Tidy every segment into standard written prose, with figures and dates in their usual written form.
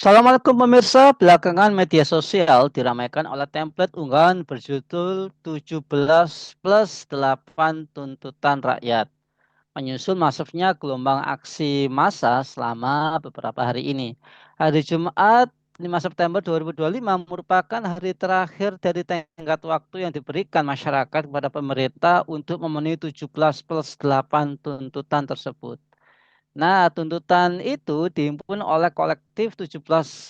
Assalamualaikum pemirsa, belakangan media sosial diramaikan oleh template unggahan berjudul 17 plus 8 tuntutan rakyat. Menyusul masifnya gelombang aksi massa selama beberapa hari ini. Hari Jumat 5 September 2025 merupakan hari terakhir dari tenggat waktu yang diberikan masyarakat kepada pemerintah untuk memenuhi 17 plus 8 tuntutan tersebut. Nah, tuntutan itu dihimpun oleh kolektif 17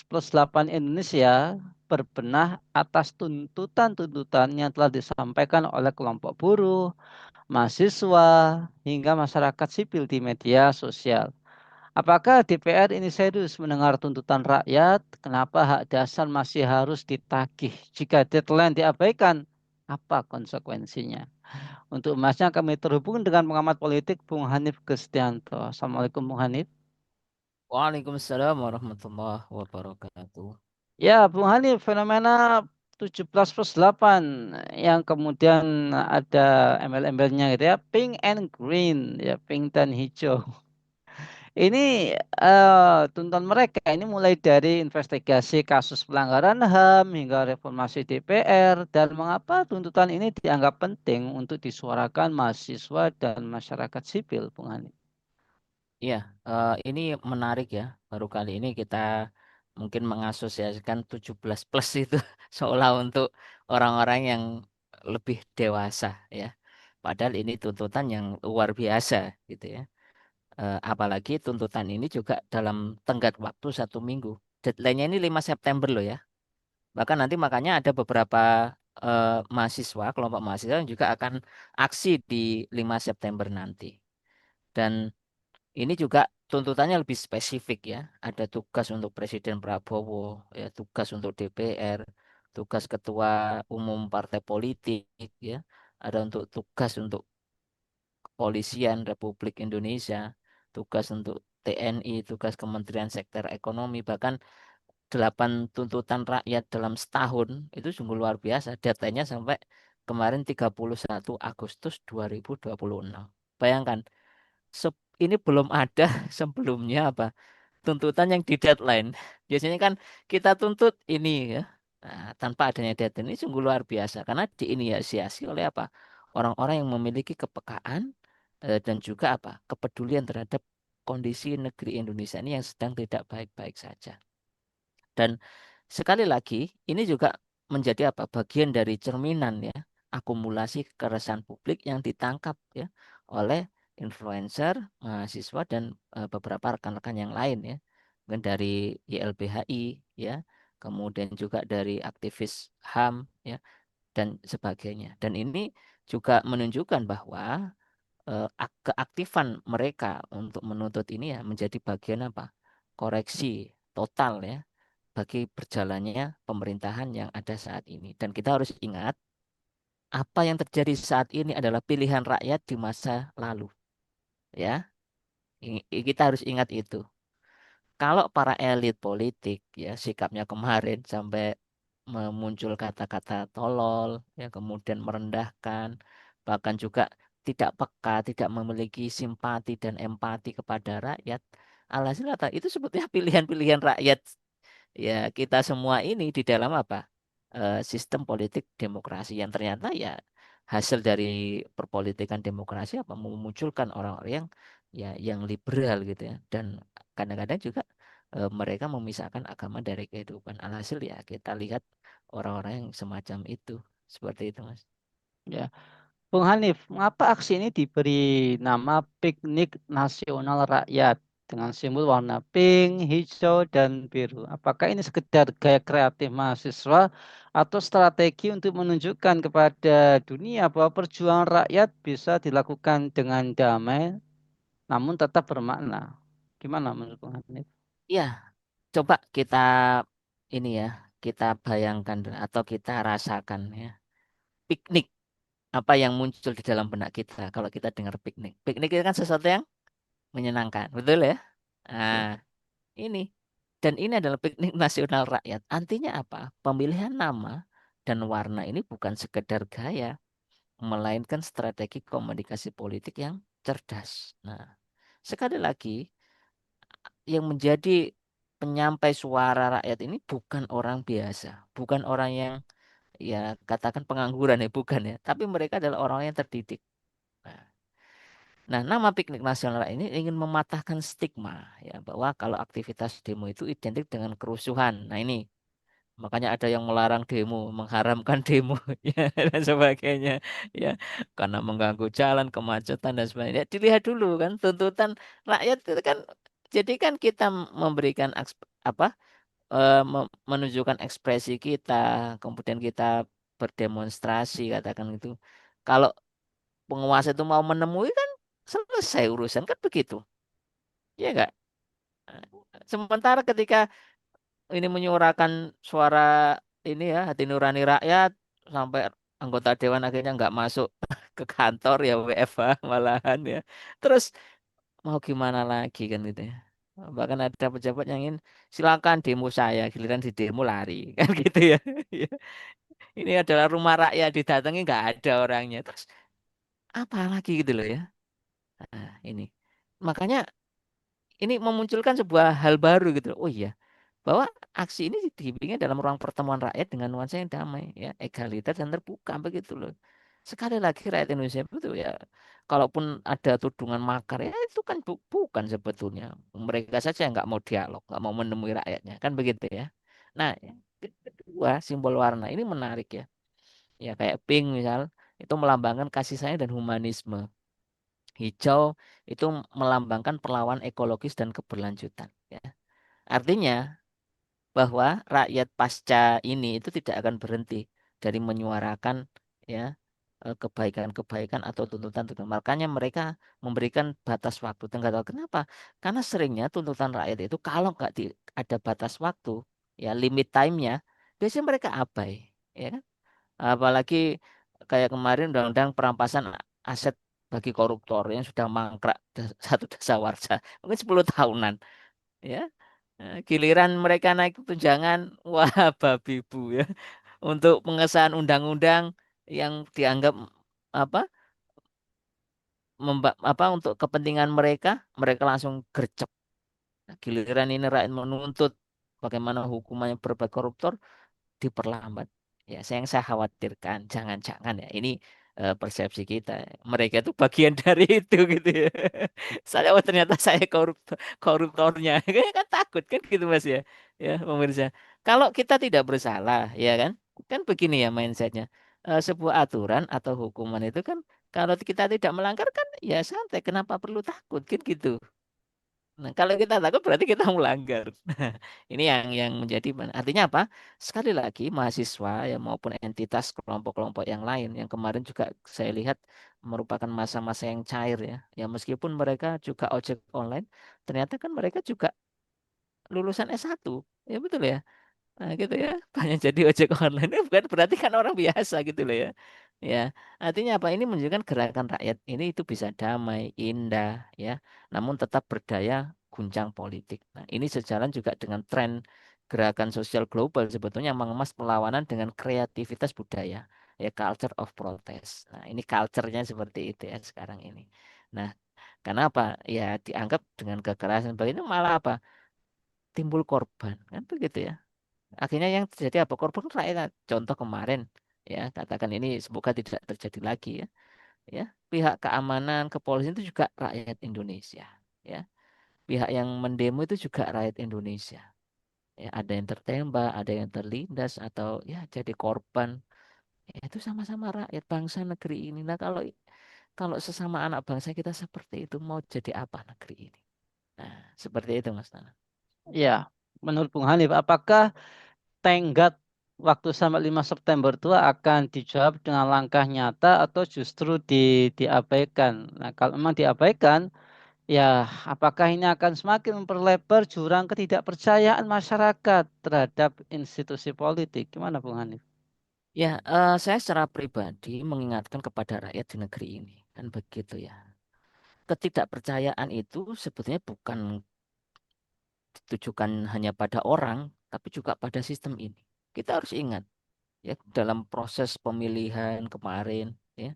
plus 8 Indonesia berbenah atas tuntutan-tuntutan yang telah disampaikan oleh kelompok buruh, mahasiswa, hingga masyarakat sipil di media sosial. Apakah DPR ini serius mendengar tuntutan rakyat? Kenapa hak dasar masih harus ditagih? Jika deadline diabaikan, apa konsekuensinya? Untuk emasnya kami terhubung dengan pengamat politik Bung Hanif Kristianto. Assalamualaikum Bung Hanif. Waalaikumsalam warahmatullahi wabarakatuh. Ya, Bung Hanif, fenomena 17 plus 8 yang kemudian ada embel-embelnya gitu ya, pink and green, ya pink dan hijau. Ini tuntutan mereka ini mulai dari investigasi kasus pelanggaran HAM hingga reformasi DPR dan mengapa tuntutan ini dianggap penting untuk disuarakan mahasiswa dan masyarakat sipil, Bung Hanif. Iya, ini menarik ya. Baru kali ini kita mungkin mengasosiasikan 17 plus itu seolah untuk orang-orang yang lebih dewasa ya. Padahal ini tuntutan yang luar biasa gitu ya. Apalagi tuntutan ini juga dalam tenggat waktu 1 minggu. Deadline-nya ini 5 September loh ya. Bahkan nanti makanya ada beberapa mahasiswa, kelompok mahasiswa yang juga akan aksi di 5 September nanti. Dan ini juga tuntutannya lebih spesifik ya. Ada tugas untuk Presiden Prabowo, ya, tugas untuk DPR, tugas Ketua Umum Partai Politik, ya. Ada untuk tugas untuk Kepolisian Republik Indonesia, tugas untuk TNI, tugas Kementerian Sektor Ekonomi, bahkan 8 tuntutan rakyat dalam setahun itu sungguh luar biasa. Datanya sampai kemarin 31 Agustus 2026. Bayangkan, ini belum ada sebelumnya apa tuntutan yang di deadline. Biasanya kan kita tuntut ini ya. Nah, tanpa adanya deadline ini sungguh luar biasa karena diinisiasi oleh apa? Orang-orang yang memiliki kepekaan dan juga apa? Kepedulian terhadap kondisi negeri Indonesia ini yang sedang tidak baik-baik saja. Dan sekali lagi ini juga menjadi apa? Bagian dari cerminan ya, akumulasi keresahan publik yang ditangkap ya oleh influencer, mahasiswa dan beberapa rekan-rekan yang lain ya. Mungkin dari YLBHI ya, kemudian juga dari aktivis HAM ya dan sebagainya. Dan ini juga menunjukkan bahwa keaktifan mereka untuk menuntut ini ya menjadi bagian apa? Koreksi total ya bagi berjalannya pemerintahan yang ada saat ini. Dan kita harus ingat, apa yang terjadi saat ini adalah pilihan rakyat di masa lalu. Ya, kita harus ingat itu. Kalau para elit politik ya sikapnya kemarin sampai memuncul kata-kata tolol, ya kemudian merendahkan, bahkan juga tidak peka, tidak memiliki simpati dan empati kepada rakyat. Alhasil apa? Itu sebetulnya pilihan-pilihan rakyat ya kita semua ini di dalam apa sistem politik demokrasi yang ternyata ya hasil dari perpolitikan demokrasi apa memunculkan orang-orang yang ya yang liberal gitu ya dan kadang-kadang juga mereka memisahkan agama dari kehidupan. Alhasil ya kita lihat orang-orang yang semacam itu seperti itu Mas. Ya, Bung Hanif, mengapa aksi ini diberi nama Piknik Nasional Rakyat dengan simbol warna pink, hijau, dan biru? Apakah ini sekedar gaya kreatif mahasiswa atau strategi untuk menunjukkan kepada dunia bahwa perjuangan rakyat bisa dilakukan dengan damai namun tetap bermakna? Gimana menurut Bung Hanif? Ya, coba kita ini ya kita bayangkan dulu, atau kita rasakan ya piknik apa yang muncul di dalam benak kita kalau kita dengar piknik. Piknik itu kan sesuatu yang menyenangkan, betul ya? Nah, Betul. ini dan ini adalah piknik nasional rakyat. Artinya apa? Pemilihan nama dan warna ini bukan sekedar gaya, melainkan strategi komunikasi politik yang cerdas. Nah, sekali lagi yang menjadi penyampai suara rakyat ini bukan orang biasa, bukan orang yang ya katakan pengangguran ya, bukan ya, tapi mereka adalah orang yang terdidik. Nah, nama piknik nasional ini ingin mematahkan stigma ya bahwa kalau aktivitas demo itu identik dengan kerusuhan. Nah, ini makanya ada yang melarang demo, mengharamkan demo ya dan sebagainya ya karena mengganggu jalan, kemacetan dan sebagainya. Ya, dilihat dulu kan tuntutan rakyat itu kan jadi kan kita memberikan apa menunjukkan ekspresi kita, kemudian kita berdemonstrasi katakan itu. Kalau penguasa itu mau menemui kan selesai urusan kan begitu. Ya enggak? Sementara ketika ini menyuarakan suara ini ya hati nurani rakyat sampai anggota dewan akhirnya nggak masuk ke kantor ya WFH malahan ya. Terus mau gimana lagi kan gitu ya. Bahkan ada pejabat yang ingin silakan demo saya, giliran di demo lari kan gitu ya. Ya. Ini adalah rumah rakyat didatangi nggak ada orangnya. Terus apa lagi gitu loh ya. Nah, ini. Makanya ini memunculkan sebuah hal baru gitu loh. Oh iya, bahwa aksi ini dibimbingnya dalam ruang pertemuan rakyat dengan nuansa yang damai, ya, egaliter dan terbuka begitu loh. Sekali lagi rakyat Indonesia itu ya, kalaupun ada tudungan makar ya itu kan bukan sebetulnya mereka saja yang nggak mau dialog, nggak mau menemui rakyatnya, kan begitu ya. Nah, yang kedua simbol warna ini menarik ya, ya kayak pink misal itu melambangkan kasih sayang dan humanisme. Hijau itu melambangkan perlawan ekologis dan keberlanjutan. Ya. Artinya bahwa rakyat pasca ini itu tidak akan berhenti dari menyuarakan ya kebaikan-kebaikan atau tuntutan-tuntutan. Makanya mereka memberikan batas waktu. Tengah tahu kenapa? Karena seringnya tuntutan rakyat itu kalau nggak ada batas waktu, ya limit time-nya, biasanya mereka abai, ya kan? Apalagi kayak kemarin undang-undang perampasan aset bagi koruptor yang sudah mangkrak satu dasawarsa mungkin 10 tahunan, ya. Giliran mereka naik tunjangan, wah babi bu ya. Untuk pengesahan undang-undang yang dianggap apa apa untuk kepentingan mereka, mereka langsung gercep. Nah, giliran ini rakyat menuntut bagaimana hukumannya berbuat koruptor, diperlambat. Ya, yang saya khawatirkan jangan-jangan ya ini persepsi kita. Mereka itu bagian dari itu gitu ya. Saya oh ternyata saya koruptornya. Kayaknya kan takut kan gitu Mas ya. Ya, pemirsa. Kalau kita tidak bersalah, ya kan? Kan begini ya mindsetnya. Sebuah aturan atau hukuman itu kan kalau kita tidak melanggar kan ya santai. Kenapa perlu takut kan gitu. Nah, kalau kita takut berarti kita melanggar. Nah, ini yang menjadi artinya apa? Sekali lagi mahasiswa ya maupun entitas kelompok-kelompok yang lain yang kemarin juga saya lihat merupakan masa-masa yang cair ya. Ya meskipun mereka juga ojek online, ternyata kan mereka juga lulusan S1. Ya betul ya. Nah, gitu ya. Banyak jadi ojek online itu bukan berarti kan orang biasa gitu loh ya. Ya, artinya apa? Ini menunjukkan gerakan rakyat ini itu bisa damai, indah, ya, namun tetap berdaya guncang politik. Nah, ini sejalan juga dengan tren gerakan sosial global sebetulnya yang mengemas perlawanan dengan kreativitas budaya, ya, culture of protest. Nah, ini culture-nya seperti itu ya sekarang ini. Nah, karena apa? Ya, dianggap dengan kekerasan begini malah apa? Timbul korban, kan begitu ya. Akhirnya yang terjadi apa? Korban kan rakyat. Contoh kemarin, ya katakan ini semoga tidak terjadi lagi ya. Ya, pihak keamanan, kepolisian itu juga rakyat Indonesia. Ya, pihak yang mendemo itu juga rakyat Indonesia. Ya, ada yang tertembak, ada yang terlindas atau ya jadi korban. Ya, itu sama-sama rakyat bangsa negeri ini. Nah, kalau kalau sesama anak bangsa kita seperti itu mau jadi apa negeri ini? Nah, seperti itu Mas Nana. Ya, menurut Bung Hanif, apakah tenggat waktu sampai 5 September itu akan dijawab dengan langkah nyata atau justru diabaikan? Nah, kalau memang diabaikan, ya apakah ini akan semakin memperlebar jurang ketidakpercayaan masyarakat terhadap institusi politik? Gimana, Bung Hanif? Ya, saya secara pribadi mengingatkan kepada rakyat di negeri ini, kan begitu ya. Ketidakpercayaan itu sebetulnya bukan ditujukan hanya pada orang, tapi juga pada sistem ini. Kita harus ingat, ya, dalam proses pemilihan kemarin, ya,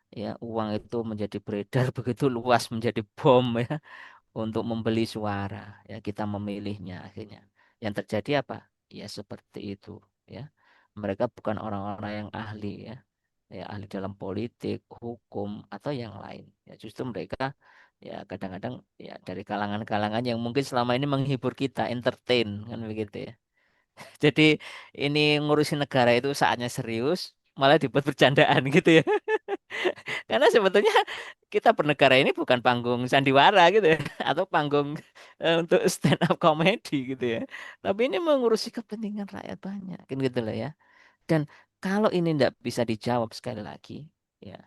ya uang itu menjadi beredar begitu luas menjadi bom, ya. untuk membeli suara, ya kita memilihnya akhirnya. Yang terjadi apa? Ya seperti itu, ya. Mereka bukan orang-orang yang ahli, ya ahli dalam politik, hukum atau yang lain. Ya justru mereka ya kadang-kadang ya dari kalangan-kalangan yang mungkin selama ini menghibur kita, entertain kan begitu ya. Jadi ini ngurusin negara itu saatnya serius, malah dibuat bercandaan gitu ya. Karena sebetulnya kita bernegara ini bukan panggung sandiwara gitu ya, atau panggung untuk stand up comedy gitu ya. Tapi ini mengurusi kepentingan rakyat banyak, kan gitu lah ya. Dan kalau ini tidak bisa dijawab sekali lagi, ya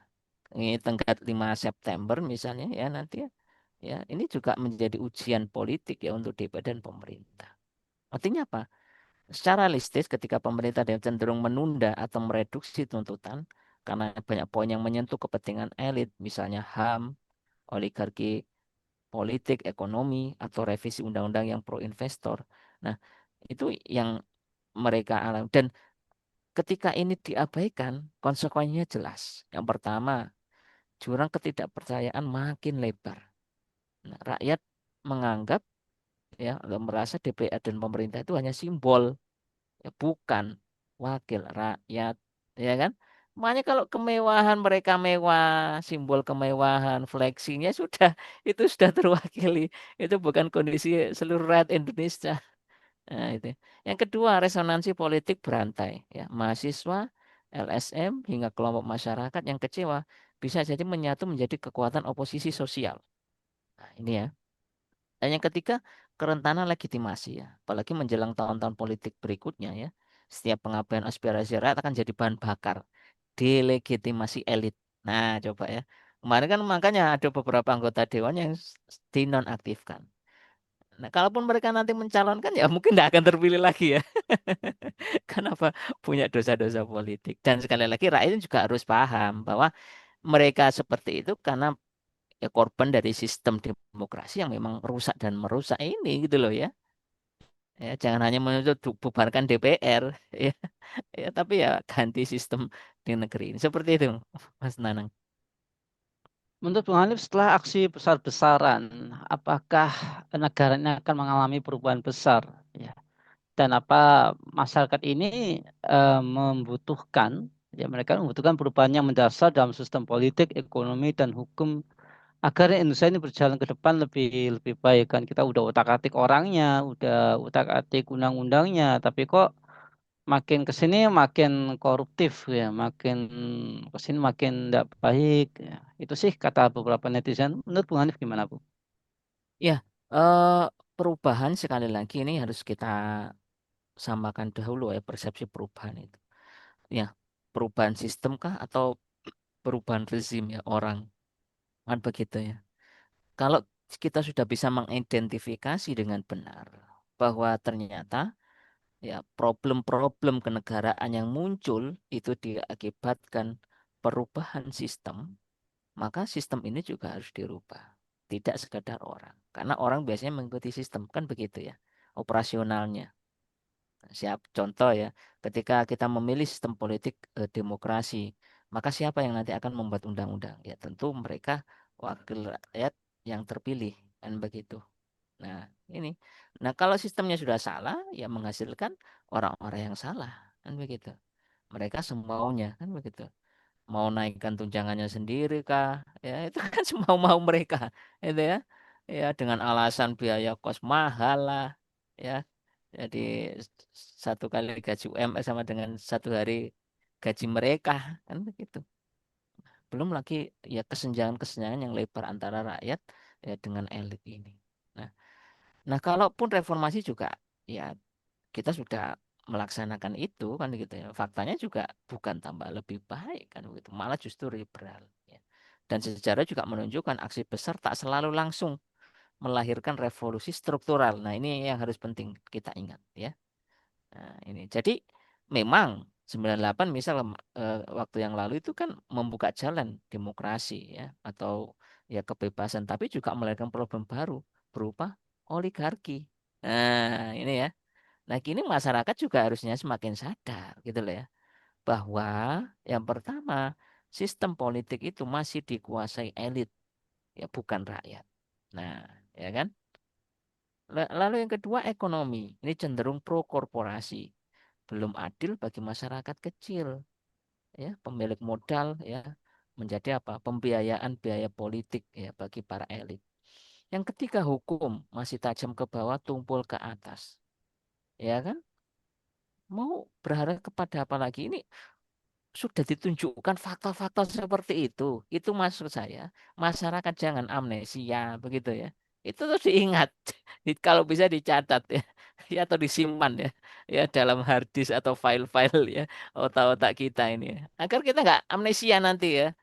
ini tenggat 5 September misalnya ya nanti ya, ya ini juga menjadi ujian politik ya untuk DPR dan pemerintah. Artinya apa? Secara realistis ketika pemerintah cenderung menunda atau mereduksi tuntutan karena banyak poin yang menyentuh kepentingan elit, misalnya HAM, oligarki politik, ekonomi, atau revisi undang-undang yang pro investor. Nah, itu yang mereka alami. Dan ketika ini diabaikan, konsekuensinya jelas. Yang pertama, jurang ketidakpercayaan makin lebar. Nah, rakyat menganggap ya atau merasa DPR dan pemerintah itu hanya simbol, ya bukan wakil rakyat, ya kan? Makanya kalau kemewahan mereka mewah, simbol kemewahan, fleksinya sudah itu sudah terwakili. Itu bukan kondisi seluruh rakyat Indonesia. Nah, itu. Yang kedua, resonansi politik berantai. Ya, mahasiswa, LSM, hingga kelompok masyarakat yang kecewa bisa jadi menyatu menjadi kekuatan oposisi sosial. Nah, ini ya. Dan yang ketiga, kerentanan legitimasi ya. Apalagi menjelang tahun-tahun politik berikutnya ya. Setiap pengabaian aspirasi rakyat akan jadi bahan bakar. Delegitimasi elit. Nah, coba ya. Kemarin kan makanya ada beberapa anggota dewan yang dinonaktifkan. Nah, kalaupun mereka nanti mencalonkan ya mungkin tidak akan terpilih lagi ya. Kenapa punya dosa-dosa politik? Dan sekali lagi rakyat juga harus paham bahwa mereka seperti itu karena ya korban dari sistem demokrasi yang memang rusak dan merusak ini gitu loh ya. Ya, jangan hanya menuntut bubarkan DPR ya, ya, tapi ya ganti sistem di negeri ini. Seperti itu, Mas Nanang. Menurut Bung Hanif, setelah aksi besar-besaran, apakah negara ini akan mengalami perubahan besar? Ya. Dan apa masyarakat ini membutuhkan, ya mereka membutuhkan perubahan yang mendasar dalam sistem politik, ekonomi, dan hukum agar Indonesia ini berjalan ke depan lebih lebih baik kan kita udah utak-atik orangnya, udah utak-atik undang-undangnya, tapi kok makin ke sini makin koruptif ya, makin ke sini makin tidak baik ya. Itu sih kata beberapa netizen. Menurut Bung Hanif gimana, Bu? Ya, eh, perubahan sekali lagi ini harus kita samakan dahulu ya persepsi perubahan itu. Ya, perubahan sistem kah atau perubahan rezim ya orang kan begitu ya. Kalau kita sudah bisa mengidentifikasi dengan benar bahwa ternyata ya problem-problem kenegaraan yang muncul itu diakibatkan perubahan sistem, maka sistem ini juga harus dirubah. Tidak sekadar orang. Karena orang biasanya mengikuti sistem, kan begitu ya. Operasionalnya. Siap contoh ya, ketika kita memilih sistem politik demokrasi, maka siapa yang nanti akan membuat undang-undang? Ya tentu mereka wakil rakyat yang terpilih, kan begitu. Nah, ini. Nah, kalau sistemnya sudah salah, ya menghasilkan orang-orang yang salah, kan begitu. Mereka semaunya, kan begitu. Mau naikkan tunjangannya sendiri kah? Ya, itu kan semau-mau mereka, itu ya. Ya, dengan alasan biaya kos mahal lah, ya. Jadi satu kali gaji UMR sama dengan satu hari gaji mereka, kan begitu. Belum lagi ya kesenjangan-kesenjangan yang lebar antara rakyat ya dengan elit ini. Nah, nah, kalaupun reformasi juga ya kita sudah melaksanakan itu kan gitu ya. Faktanya juga bukan tambah lebih baik kan begitu, malah justru liberal ya. Dan sejarah juga menunjukkan aksi besar tak selalu langsung melahirkan revolusi struktural. Nah, ini yang harus penting kita ingat ya. Nah, ini. Jadi memang 98 misal waktu yang lalu itu kan membuka jalan demokrasi ya atau ya kebebasan tapi juga melahirkan problem baru berupa oligarki. Nah, ini ya. Nah, kini masyarakat juga harusnya semakin sadar gitu loh ya, bahwa yang pertama, sistem politik itu masih dikuasai elit, ya bukan rakyat. Nah, ya kan? Lalu yang kedua ekonomi, ini cenderung pro korporasi, belum adil bagi masyarakat kecil, ya, pemilik modal, ya, menjadi apa? Pembiayaan biaya politik ya bagi para elit. Yang ketiga hukum masih tajam ke bawah, tumpul ke atas, ya kan? Mau berharap kepada apa lagi? Ini sudah ditunjukkan fakta-fakta seperti itu. Itu maksud saya, masyarakat jangan amnesia begitu ya. Itu tuh diingat, kalau bisa dicatat ya, ya atau disimpan ya, ya dalam hard disk atau file-file ya, otak-otak kita ini ya. Agar kita nggak amnesia nanti ya.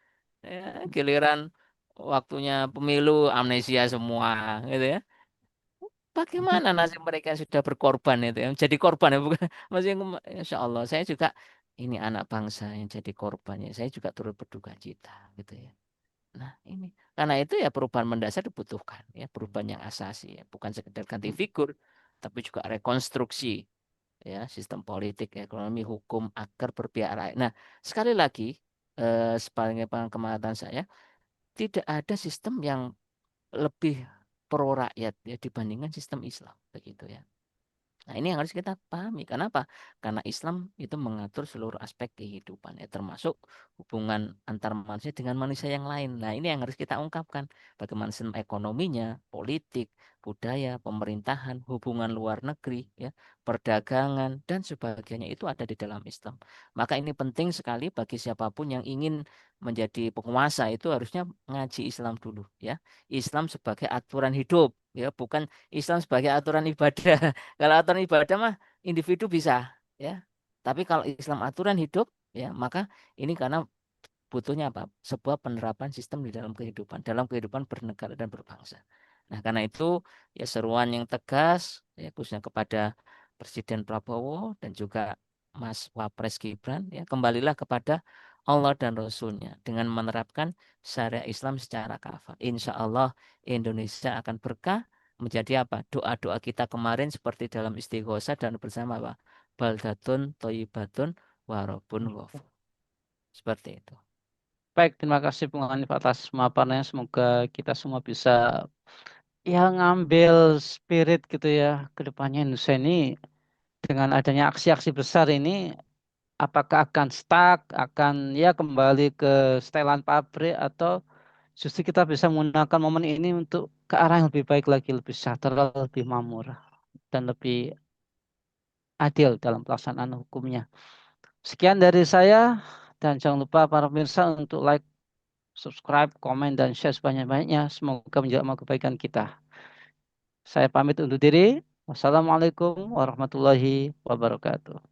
Ya, giliran waktunya pemilu amnesia semua gitu ya. Bagaimana nasib mereka yang sudah berkorban itu yang jadi korban ya bukan maksudnya Insya Allah saya juga ini anak bangsa yang jadi korbannya saya juga turut berduka cita gitu ya. Nah ini karena itu ya perubahan mendasar dibutuhkan ya perubahan yang asasi ya bukan sekedar ganti figur tapi juga rekonstruksi ya sistem politik ekonomi hukum agar berpihak rakyat. Nah sekali lagi sebagai pengamatan saya tidak ada sistem yang lebih pro rakyat ya dibandingkan sistem Islam begitu ya. Nah, ini yang harus kita pahami. Kenapa? Karena Islam itu mengatur seluruh aspek kehidupan, ya, termasuk hubungan antar manusia dengan manusia yang lain. Nah, ini yang harus kita ungkapkan. Bagaimana sistem ekonominya, politik, budaya, pemerintahan, hubungan luar negeri, ya, perdagangan, dan sebagainya itu ada di dalam Islam. Maka ini penting sekali bagi siapapun yang ingin menjadi penguasa itu harusnya ngaji Islam dulu, ya. Islam sebagai aturan hidup, ya, bukan Islam sebagai aturan ibadah. Kalau aturan ibadah mah individu bisa, ya. Tapi kalau Islam aturan hidup, ya, maka ini karena butuhnya apa? Sebuah penerapan sistem di dalam kehidupan bernegara dan berbangsa. Nah, karena itu ya seruan yang tegas, ya khususnya kepada Presiden Prabowo dan juga Mas Wapres Gibran, ya kembalilah kepada Allah dan Rasulnya dengan menerapkan syariat Islam secara kafah. Insya Allah Indonesia akan berkah menjadi apa? Doa-doa kita kemarin seperti dalam istighosah dan bersama apa? Baldatun, Toyibatun, Warobun, Ghafur. Seperti itu. Baik, terima kasih Bung Hanif atas pemaparannya. Semoga kita semua bisa ya ngambil spirit gitu ya ke depannya Indonesia ini dengan adanya aksi-aksi besar ini apakah akan stuck, akan ya kembali ke setelan pabrik atau justru kita bisa menggunakan momen ini untuk ke arah yang lebih baik lagi, lebih sejahtera, lebih makmur dan lebih adil dalam pelaksanaan hukumnya. Sekian dari saya dan jangan lupa para pemirsa untuk like, subscribe, komen, dan share sebanyak-banyaknya. Semoga menjaga kebaikan kita. Saya pamit undur diri. Wassalamualaikum warahmatullahi wabarakatuh.